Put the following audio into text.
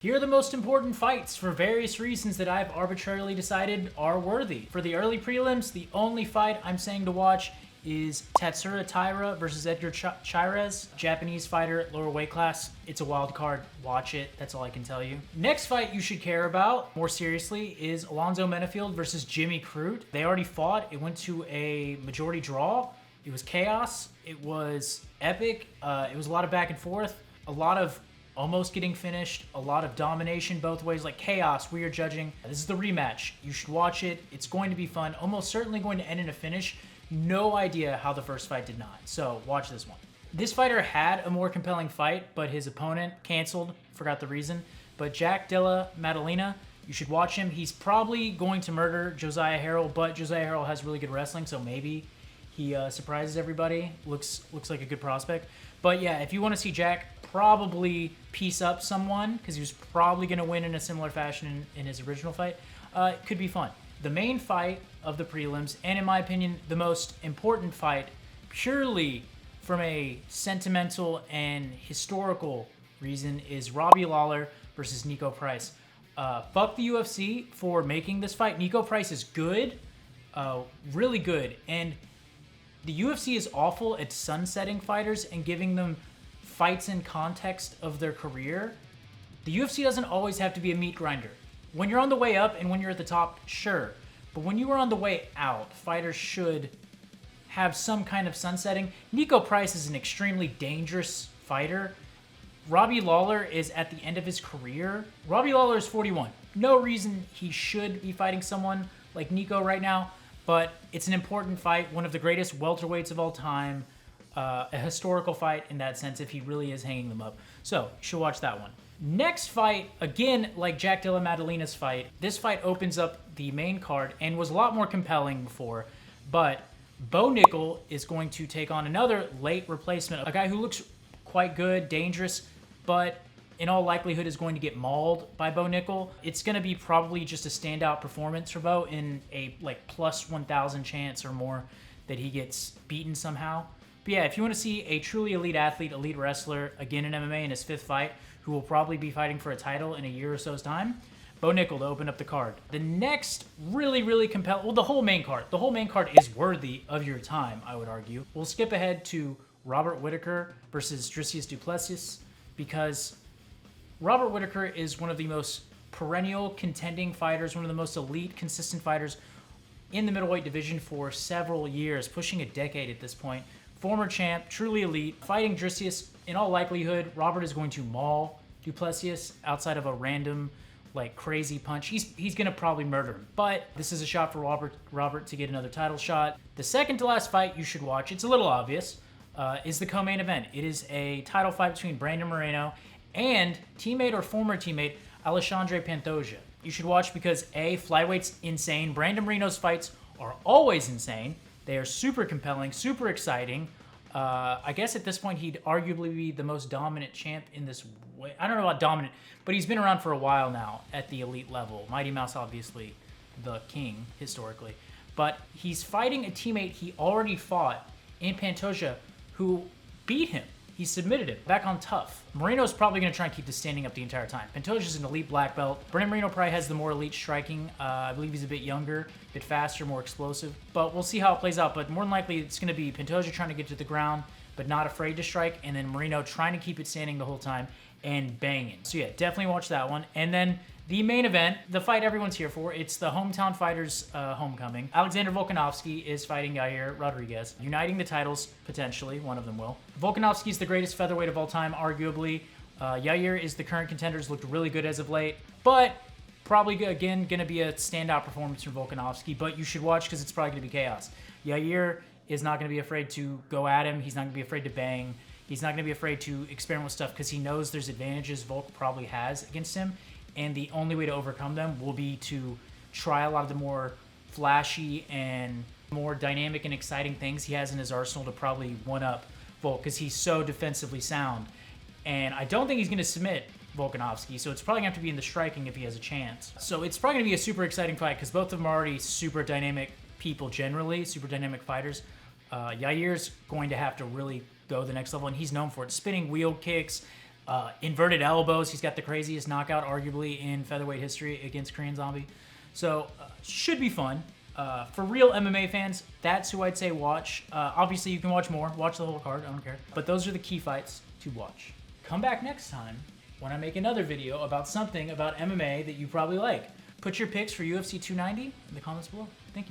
Here are the most important fights for various reasons that I've arbitrarily decided are worthy. For the early prelims, the only fight I'm saying to watch is Tatsuro Taira versus Edgar Chairez, Japanese fighter, lower weight class. It's a wild card. Watch it. That's all I can tell you. Next fight you should care about, more seriously, is Alonzo Menafield versus Jimmy Crute. They already fought. It went to a majority draw. It was chaos. It was epic. It was a lot of back and forth. A lot of almost getting finished, a lot of domination both ways, like chaos, weird judging. This is the rematch. You should watch it. It's going to be fun. Almost certainly going to end in a finish. No idea how the first fight did not. So watch this one. This fighter had a more compelling fight, but his opponent canceled. Forgot the reason. But Jack Della Maddalena, you should watch him. He's probably going to murder Josiah Harrell, but Josiah Harrell has really good wrestling, so maybe he surprises everybody. Looks like a good prospect. But yeah, if you want to see Jack probably piece up someone, because he was probably going to win in a similar fashion in his original fight, it could be fun. The main fight of the prelims, and in my opinion, the most important fight, purely from a sentimental and historical reason, is Robbie Lawler versus Nico Price. Fuck the UFC for making this fight. Nico Price is good, really good, and the UFC is awful at sunsetting fighters and giving them fights in context of their career. The UFC doesn't always have to be a meat grinder. When you're on the way up and when you're at the top, sure. But when you are on the way out, fighters should have some kind of sunsetting. Nico Price is an extremely dangerous fighter. Robbie Lawler is at the end of his career. Robbie Lawler is 41. No reason he should be fighting someone like Nico right now, but it's an important fight, one of the greatest welterweights of all time, a historical fight in that sense if he really is hanging them up. So you should watch that one. Next fight, again, like Jack Della Maddalena's fight, this fight opens up the main card and was a lot more compelling before, but Bo Nickel is going to take on another late replacement, a guy who looks quite good, dangerous, but in all likelihood is going to get mauled by Bo Nickel. It's going to be probably just a standout performance for Bo in a plus 1,000 chance or more that he gets beaten somehow. But yeah, if you want to see a truly elite athlete, elite wrestler, again in MMA in his 5th fight, who will probably be fighting for a title in a year or so's time, Bo Nickel to open up the card. The next really compelling, well, the whole main card is worthy of your time, I would argue. We'll skip ahead to Robert Whittaker versus Dricius du Plessis, because Robert Whittaker is one of the most perennial contending fighters, one of the most elite, consistent fighters in the middleweight division for several years, pushing a decade at this point. Former champ, truly elite, fighting Dricius. In all likelihood, Robert is going to maul du Plessis outside of a random, crazy punch. He's going to probably murder him. But this is a shot for Robert to get another title shot. The second to last fight you should watch, it's a little obvious, is the co-main event. It is a title fight between Brandon Moreno and teammate or former teammate Alexandre Pantoja. You should watch because A, flyweight's insane. Brandon Moreno's fights are always insane. They are super compelling, super exciting. I guess at this point he'd arguably be the most dominant champ in this way. I don't know about dominant, but he's been around for a while now at the elite level. Mighty Mouse, obviously, the king historically. But he's fighting a teammate he already fought in Pantoja who beat him. He submitted him back on tough. Moreno's probably going to try and keep this standing up the entire time. Pantoja's an elite black belt. Brandon Moreno probably has the more elite striking. I believe he's a bit younger, a bit faster, more explosive. But we'll see how it plays out. But more than likely, it's going to be Pantoja trying to get to the ground, but not afraid to strike. And then Moreno trying to keep it standing the whole time and banging. So yeah, definitely watch that one. And then the main event, the fight everyone's here for, it's the hometown fighters homecoming. Alexander Volkanovski is fighting Yair Rodriguez, uniting the titles, potentially, one of them will. Volkanovski is the greatest featherweight of all time, arguably. Yair is the current contender, has looked really good as of late, but probably, again, going to be a standout performance from Volkanovski, but you should watch because it's probably going to be chaos. Yair is not going to be afraid to go at him. He's not going to be afraid to bang. He's not going to be afraid to experiment with stuff because he knows there's advantages Volk probably has against him. And the only way to overcome them will be to try a lot of the more flashy and more dynamic and exciting things he has in his arsenal to probably one-up Volk because he's so defensively sound. And I don't think he's going to submit Volkanovski, so it's probably going to have to be in the striking if he has a chance. So it's probably going to be a super exciting fight because both of them are already super dynamic people generally, super dynamic fighters. Yair's going to have to really go the next level, and he's known for it. Spinning wheel kicks, Inverted elbows. He's got the craziest knockout, arguably, in featherweight history against Korean Zombie. So, should be fun. For real MMA fans, that's who I'd say watch. Obviously, you can watch more. Watch the whole card. I don't care. But those are the key fights to watch. Come back next time when I make another video about something about MMA that you probably like. Put your picks for UFC 290 in the comments below. Thank you.